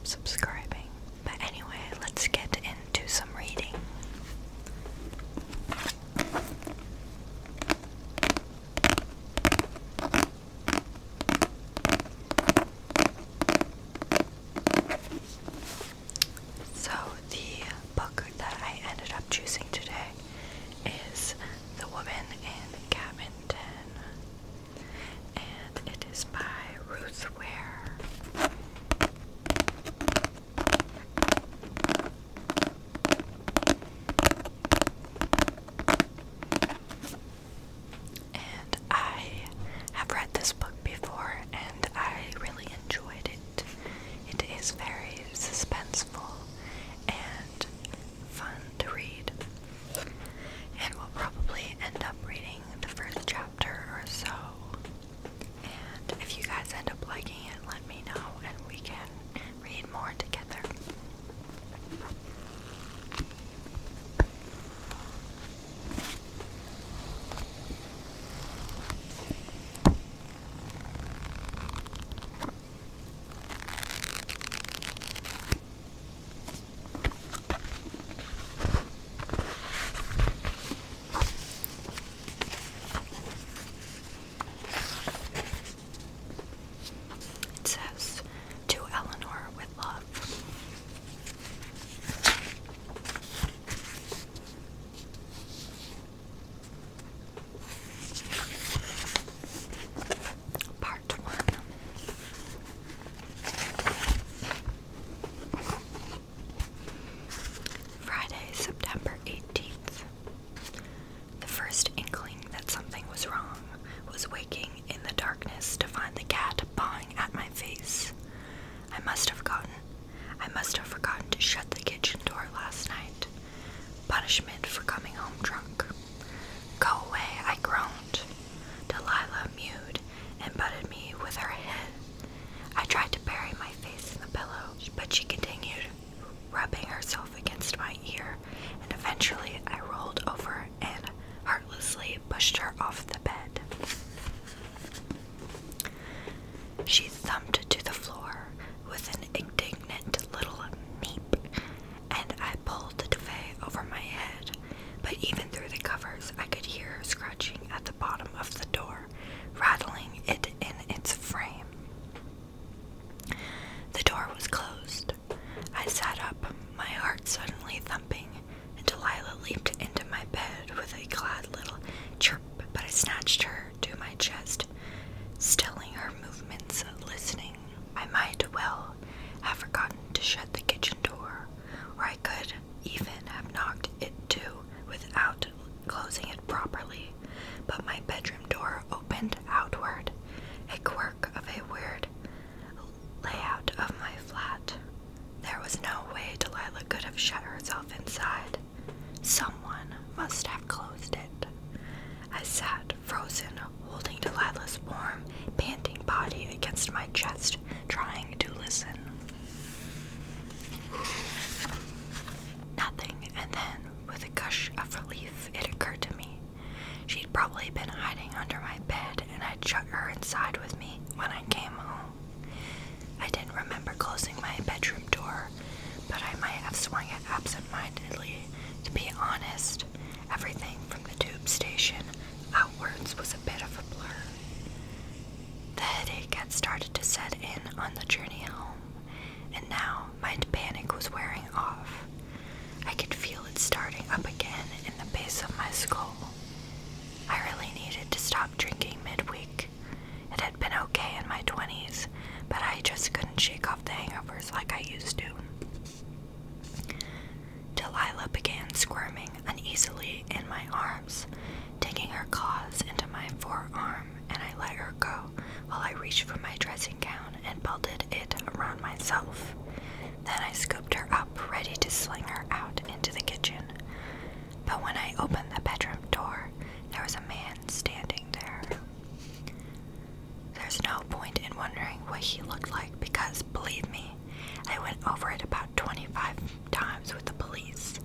stop subscribing. But anyway, let's get into some reading. So the book that I ended up choosing today is The Woman in Cabinton, and it is by Ruth Ware. And I have read this book before and I really enjoyed it. It is very suspenseful and fun to read. And we'll probably end up reading the first chapter or so. And if you guys end up liking it, let me know and we can read more together. It says, "To Eleanor with love." Part 1. Friday, September 18th. The first inkling that something was wrong was waking in the darkness to find the cat pawing at my face. I must have forgotten to shut the kitchen door last night. Punishment for coming home drunk. "Go away," I groaned. Delilah mewed and butted me with her head. I tried to bury my face in the pillow, but she continued rubbing herself against my ear, and eventually I rolled over and heartlessly pushed her off the bed. She thumped to the floor with an indignant little meep, and I pulled the duvet over my head, but even through the covers I could hear her scratching at the bottom of the door, rattling it in its frame. The door was closed. I sat up, my heart suddenly thumping, and Delilah leaped into my bed with a glad little chirp, but I snatched her to my chest, stilling her movements, listening. I might well have forgotten to shut the kitchen door, or I could even have knocked it to without closing it properly, but my bedroom door opened outward, a quirk of a weird layout of my flat. There was no way Delilah could have shut herself inside. Someone must have closed it. I sat frozen, holding Delilah's warm, panting body against my chest, trying to listen. Nothing, and then, with a gush of relief, it occurred to me. She'd probably been hiding under my bed, and I'd shut her inside with me when I came home. I didn't remember closing my bedroom door, but I might have swung it absent-mindedly. To be honest, everything from the tube station outwards was a bit of a blur. The headache had started to set in on the journey home, and now my panic was wearing off. I could feel it starting up again in the base of my skull. I really needed to stop drinking midweek. It had been okay in my 20s, but I just couldn't shake off the hangovers like I used to. Delilah began squirming uneasily in my arms, digging her claws into my forearm, and I let her go while I reached for my dressing gown and belted it around myself. Then I scooped her up, ready to sling her out into the kitchen. But when I opened the bedroom door, there was a man standing there. There's no point in wondering what he looked like because, believe me, I went over it about 25 times with the police.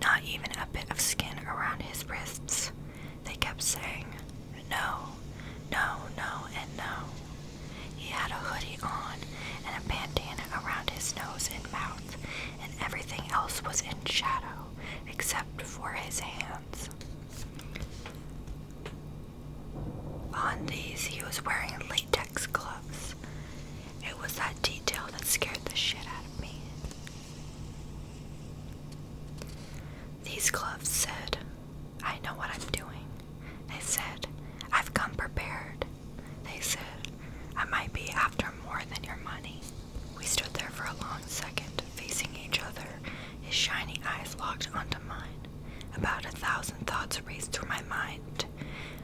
Not even a bit of skin around his wrists. They kept saying, "No, no, no, and no." He had a hoodie on and a bandana around was in shadow, except for his hands. On these, he was wearing latex gloves. It was that detail that scared the shit out of me. These gloves said, "I know what I'm doing." They said, "I've come prepared." They said, "I might be after more than your money." We stood there for a long second, facing each other, his shiny eyes locked onto mine. About 1,000 thoughts raced through my mind.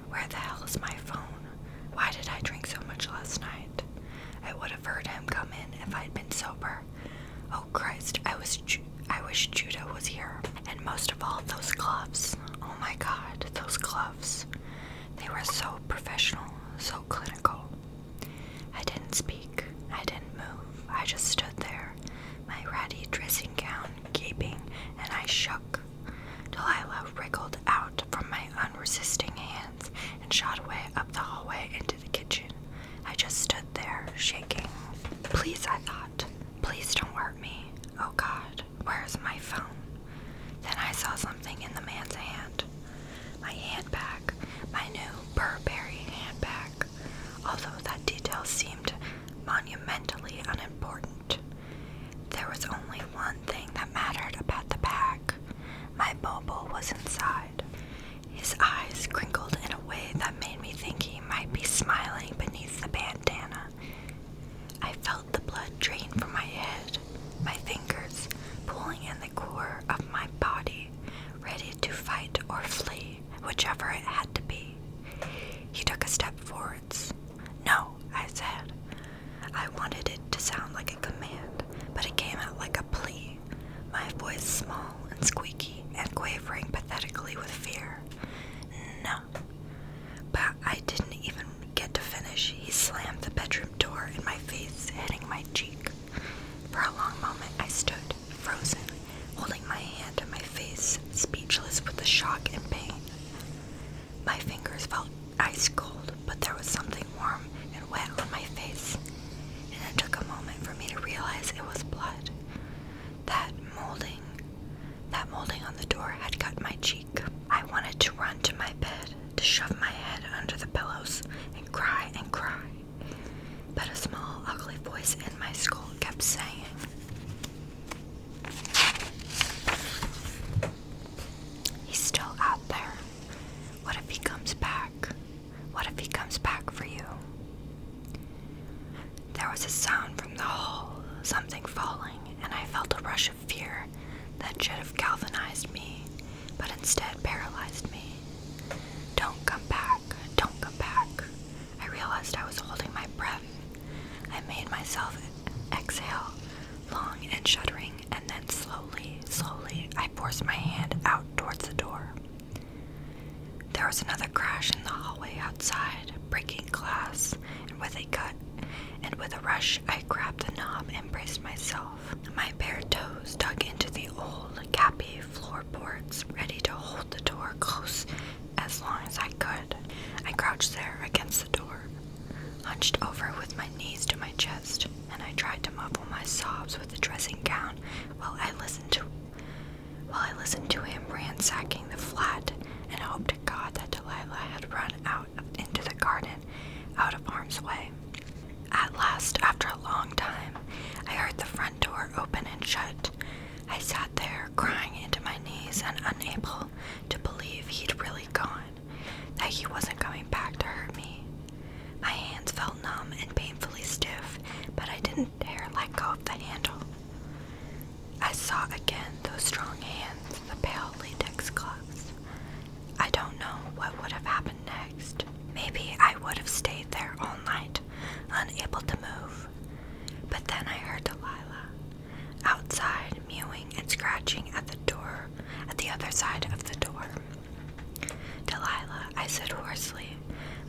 Where the hell is my phone? Why did I drink so much last night? I would have heard him come in if I'd been sober. Oh Christ, I wish Judah was here. And most of all, those gloves. Oh my God, those gloves. They were so professional, so clinical. I didn't speak. I didn't move. I just stood there, my ratty dressing gown gaping, and I shook. Delilah wriggled out from my unresisting hands and shot away up the hallway into the kitchen. I just stood there, shaking. Please, I thought. Please don't hurt me. Oh God, where's my phone? Then I saw something in the man's hand. My handbag, my new Burberry handbag. Although that detail seemed monumentally unimportant, there was only one thing that mattered about the bag. My Bobo was inside. His eyes crinkled in a way that made me think he might be smiling beneath the bandana. I felt the blood drain from my head, my fingers pulling in the core of my body, ready to fight or flee, whichever it had to be. He took a step forwards. "No," I said. I wanted it to sound like a command, but it came out like a plea, my voice small and squeaky and quavering pathetically with fear. "No." But I didn't even get to finish. He slammed the bedroom door in my face, hitting my cheek. For a long moment I stood, frozen, holding my hand to my face, speechless with the shock and pain. My fingers felt ice cold, but there was something warm and wet on my face, and it took a moment for me to realize it was blood. That molding on the door had cut my cheek. I wanted to run to my bed, to shove my head under the pillows and cry, but a small, ugly voice in my skull kept saying, "He's still out there. What if he comes back? What if he comes back for you?" There was a sound from the hall, something falling, and I felt a rush of fear that should have galvanized me, but instead paralyzed me. "Don't come back. Don't come back." I realized I was holding my breath. I made myself exhale, long and shuddering, and then slowly, I forced my hand out towards the door. There was another crash in the hallway outside, breaking glass, and with a rush, I grabbed the knob and braced myself. My bare toes dug into the old, gappy floorboards, ready to hold the door close as long as I could. I crouched there against the door, hunched over with my knees to my chest, and I tried to muffle my sobs with the dressing gown while I listened to him ransacking the flat and hoped to God that Delilah had run out into the garden, out of harm's way. At last, after a long time, I heard the front door open and shut. I sat there, crying into my knees and unable to believe he'd really gone, that he wasn't coming back to hurt me. My hands felt numb and painfully stiff, but I didn't dare let go of the handle. I saw again those strong hands, the pale latex gloves. I don't know what would have happened next. Maybe I would have stayed there all night, unable to move. But then I heard Delilah, outside, mewing and scratching at the door, at the other side of the door. "Delilah," I said hoarsely.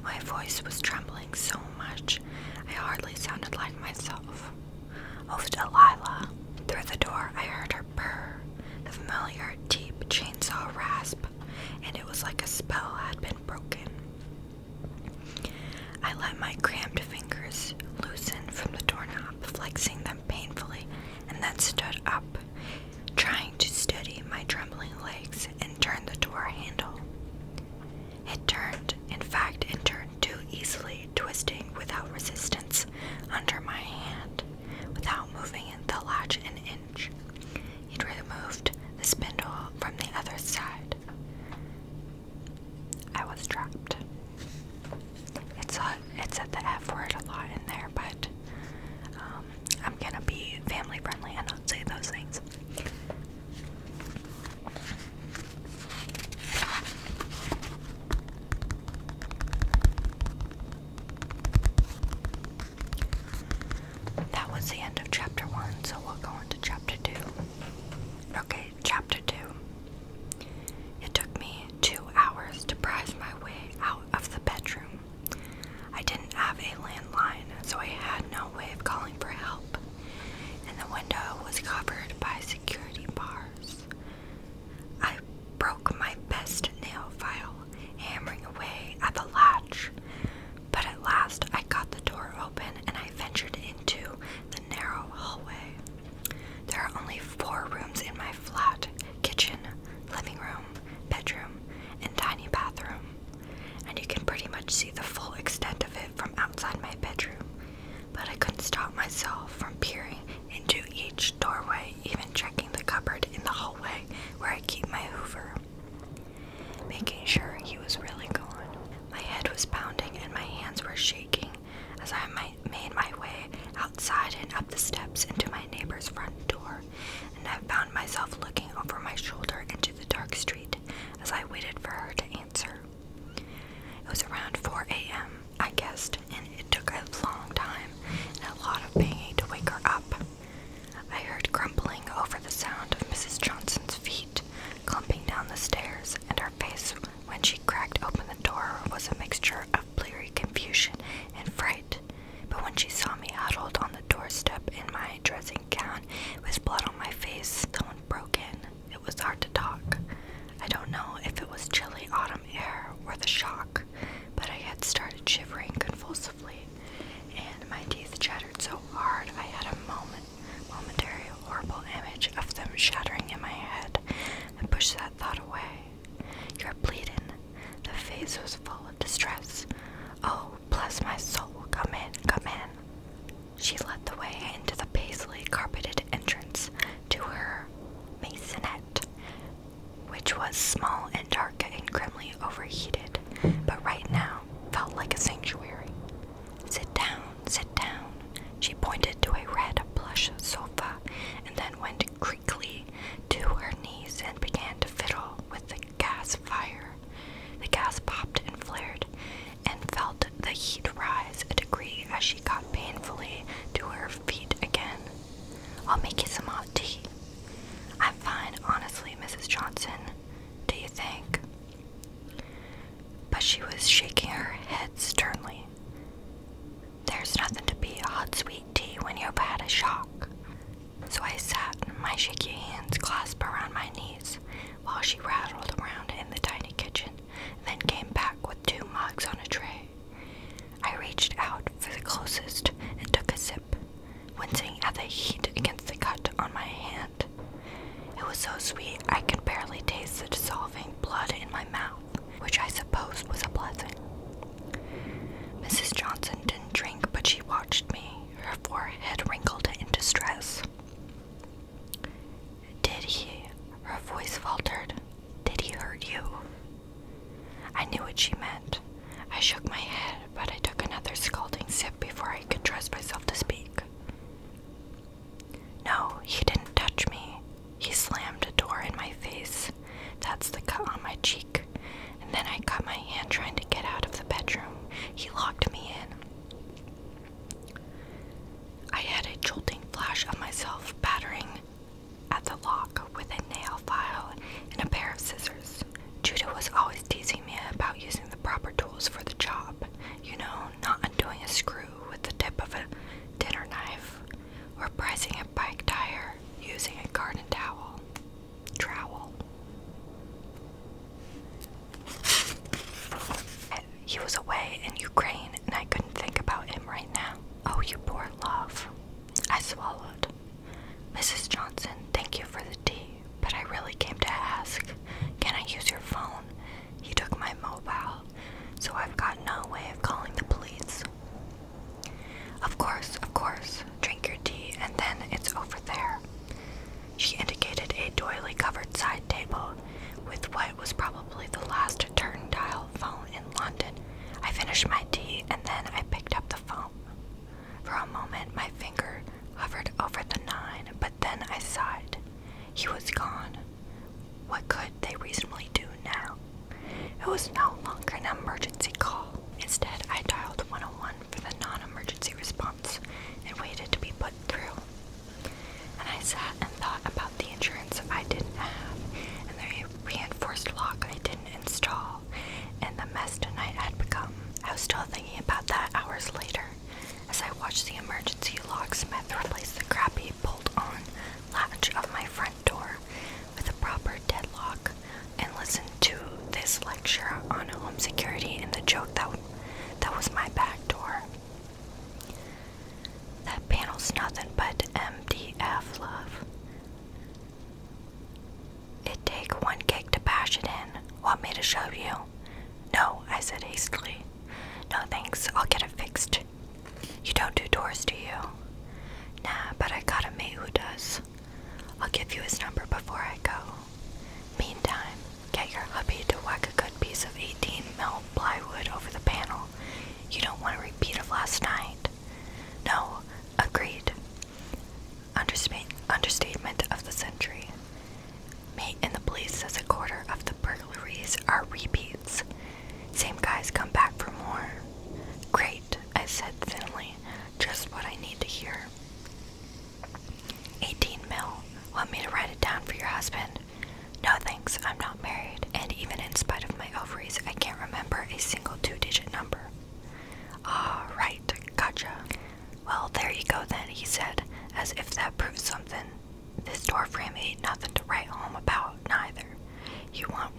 My voice was trembling so much, I hardly sounded like myself. "Oh, Delilah." Through the door, I heard her purr, the familiar, deep chainsaw rasp, and it was like a spell had been broken. I let my cramped fingers loosen from the doorknob, flexing them painfully, and then stood up, trying to stay said the F word a lot in there, but I'm gonna be family friendly and not say those things. That was the end of chapter 1, so we'll go on to chapter 2. Okay, chapter 2. It took me 2 hours to prise my way out of the bedroom. I didn't have a landline, so I had no way of calling for help, and the window was covered by security bars. I broke my best nail file, hammering away at the latch, but at last I got the door open and I ventured into the narrow hallway. There are only 4 rooms in my flat: kitchen, living room, bedroom, and tiny bathroom, and you can pretty much see the full extent of it from outside my bedroom, but I couldn't stop myself from peering into each doorway, even checking the cupboard in the hallway where I keep my Hoover, making sure he was really gone. My head was pounding and my hands were shaking as I made my way outside and up the steps into my neighbor's front door, and I found myself looking over my shoulder into the dark street as I waited for her to answer. It was around 4 a.m., I guessed, and it took a long time and a lot of banging to wake her up. I heard grumbling over the sound of Mrs. Johnson's feet clumping down the stairs, and her face when she cracked open the door was a mixture of bleary confusion and fright. But when she saw me huddled on the doorstep in my dressing gown with blood on my face, the tone broke in. It was hard to talk. I don't know if it was chilly autumn air or the shock, but I had started shivering convulsively, and my teeth chattered so hard I had a momentary horrible image of them shattering in my head and pushed that thought away. "You're bleeding." The face was full of distress. "Oh, bless my soul, come in, come in." She led the way into the paisley carpeted entrance to her maisonette, which was small and dark and grimly overheated, but right now felt like a sanctuary. "Sit down, sit down." She pointed to a red plush sofa and then went creakily to her knees and began to fiddle with the gas fire. The gas popped and flared, and felt the heat rise a degree as she got painfully to her feet again. "I'll make you some hot tea." "I'm fine, honestly, Mrs. Johnson. Do you think?" But she was shaking her head sternly. "There's nothing to be a hot sweet tea when you've had a shock." So I sat, my shaky hands clasped around my knees, while she rattled around in the tiny kitchen, and then came back with 2 mugs on a tray. I reached out for the closest and took a sip, wincing at the heat against the cut on my hand. It was so sweet I could barely taste the dissolving blood in my mouth, which I suppose was a blessing. Mrs. Johnson didn't drink, but she watched me, her forehead wrinkled in distress. "Did he," her voice faltered, "did he hurt you?" I knew what she meant. I shook my He was gone. What could they reasonably do now? It was no longer an emergency call. Instead, I dialed 101 for the non-emergency response and waited to be put through. And I sat and thought about the insurance I didn't have, and the reinforced lock I didn't install, and the mess tonight had become. I was still thinking about that hours later, as I watched the emergency locksmith replace the crappy bolt-on latch of my front door with a proper deadlock, and listened to this lecture on home security and the joke that was my back door. That panel's nothing but MDF, love. It'd take one gig to bash it in. Want me to show you? No, I said hastily. No thanks, I'll get it fixed. You don't do doors, do you? Nah, but I got a mate who does. I'll give you his number before I go. Meantime, get your hubby to whack a good piece of 18mm plywood over the panel. You don't want a repeat of last night. No, agreed. Understatement of the century. Mate in the police says a quarter of the burglaries are repeats. Same guys come back for more. Great, I said thinly. Just what I need to hear. 18mm. Want me to write it down for your husband? No thanks, I'm not married, and even in spite of my ovaries, I can't remember a single 2-digit number. Ah, right, gotcha. Well, there you go then, he said, as if that proves something. This door frame ain't nothing to write home about, neither. You want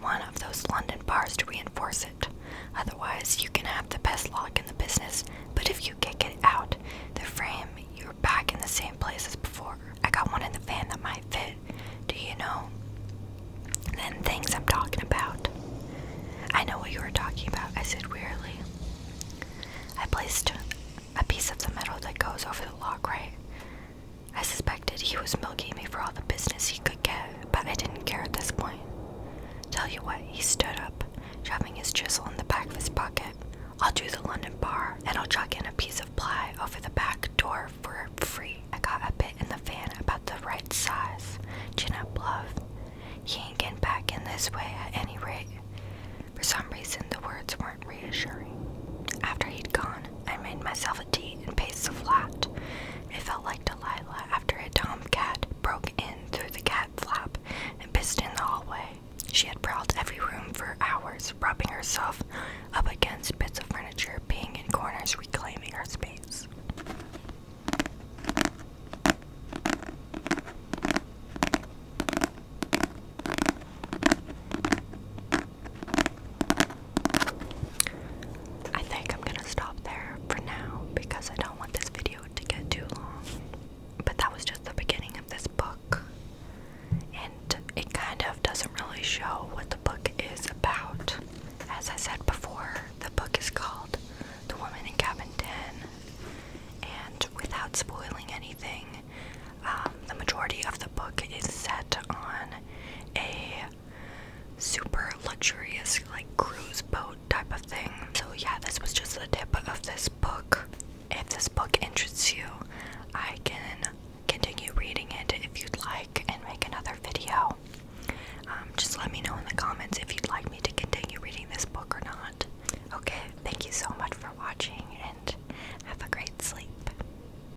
one of those London bars to reinforce it. Otherwise, you can have the best lock in the business, but if you kick it out, the frame, you're back in the same place as before. I got one in the van that might fit. Do you know? Then things I'm talking about. I know what you were talking about, I said wearily. I placed a piece of the metal that goes over the lock right. I suspected he was milking me for all the business he could get, but I didn't care at this point. Tell you what, he stood up, shoving his chisel in the back of his pocket. I'll do the London bar, and I'll chuck in a piece of ply over the back door for free. I got a bit in the van about the right size. Chin up, love. He ain't getting back in this way at any rate. For some reason, the words weren't reassuring. After he'd gone, I made myself a tea and paced the flat. It felt like Delilah after a tomcat broke in through the cat flap and pissed in the hallway. She had prowled every room for hours, rubbing herself up against bits of furniture